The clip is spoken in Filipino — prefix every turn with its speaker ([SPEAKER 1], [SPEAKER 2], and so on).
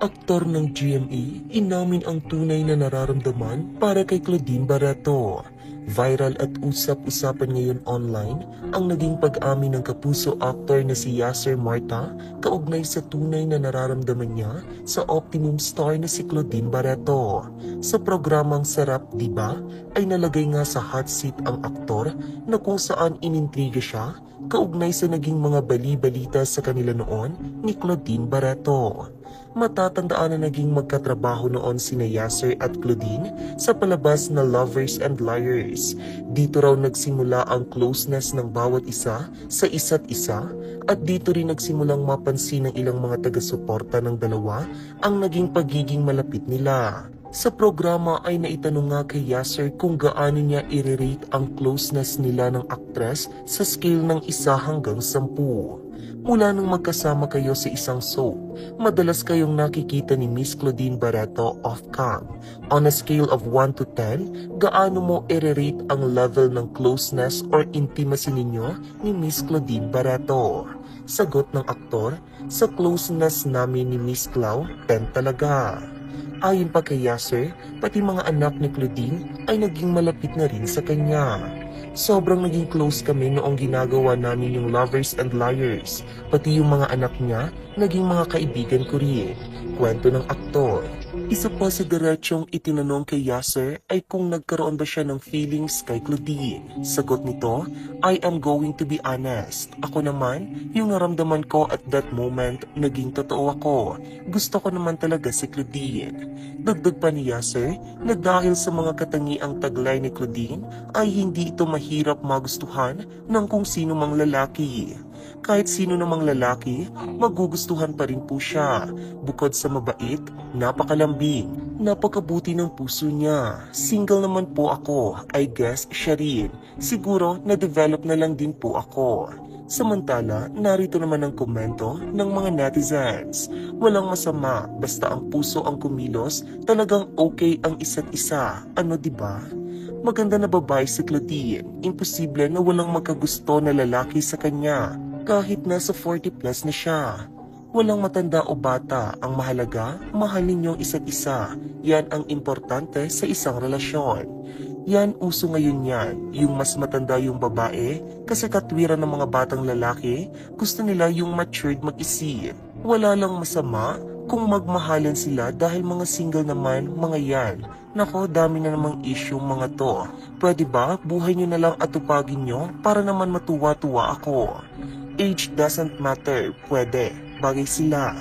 [SPEAKER 1] Aktor ng GMA, inamin ang tunay na nararamdaman para kay Claudine Barreto. Viral at usap-usapan ngayon online ang naging pag-amin ng kapuso actor na si Yasser Marta kaugnay sa tunay na nararamdaman niya sa Optimum star na si Claudine Barreto. Sa programang Sarap Diba ay nalagay nga sa hot seat ang aktor na kung saan inintriga siya kaugnay sa naging mga bali-balita sa kanila noon ni Claudine Barreto. Matatandaan na naging magkatrabaho noon sina Yasser at Claudine sa palabas na Lovers and Liars. Dito raw nagsimula ang closeness ng bawat isa sa isa't isa at dito rin nagsimulang mapansin ng ilang mga taga-suporta ng dalawa ang naging pagiging malapit nila. Sa programa ay naitanong nga kay Yasser kung gaano niya i-rate ang closeness nila ng aktres sa scale ng 1 hanggang 10. Mula nung magkasama kayo sa isang soap, madalas kayong nakikita ni Miss Claudine Barreto off-cam. On a scale of 1 to 10, gaano mo i-rate ang level ng closeness or intimacy ninyo ni Miss Claudine Barreto? Sagot ng aktor, sa closeness namin ni Miss Clau, 10 talaga. Ayon pa kay Yasser, pati mga anak ni Claudine ay naging malapit na rin sa kanya. Sobrang naging close kami noong ginagawa namin yung Lovers and Liars. Pati yung mga anak niya, naging mga kaibigan ko rin. Kwento ng aktor. Isa pa sa diretsyong itinanong kay Yasser ay kung nagkaroon ba siya ng feelings kay Claudine. Sagot nito, I am going to be honest. Ako naman, yung naramdaman ko at that moment, naging totoo ako. Gusto ko naman talaga si Claudine. Dagdag pa ni Yasser na dahil sa mga katangiang taglay ni Claudine ay hindi ito mahirap magustuhan ng kung sino mang lalaki. Kahit sino namang lalaki, magugustuhan pa rin po siya. Bukod sa mabait, napakalambing, napakabuti ng puso niya. Single naman po ako, I guess siya rin. Siguro na-develop na lang din po ako. Samantala, narito naman ang komento ng mga netizens. Walang masama, basta ang puso ang kumilos, talagang okay ang isa't isa. Ano diba? Maganda na babae si Claudine, imposible na walang magkagusto na lalaki sa kanya. Kahit nasa 40 plus na siya. Walang matanda o bata, ang mahalaga, mahalin niyo ang isa't isa. Yan ang importante sa isang relasyon. Yan uso ngayon yan, yung mas matanda yung babae, kasi katwiran ng mga batang lalaki, gusto nila yung matured mag-isip. Wala lang masama kung magmahalan sila dahil mga single naman, mga yan. Nako, dami na namang issue mga to. Pwede ba, buhay nyo na lang at tupagin nyo para naman matuwa-tuwa ako. Age doesn't matter, pwede, bagay sila.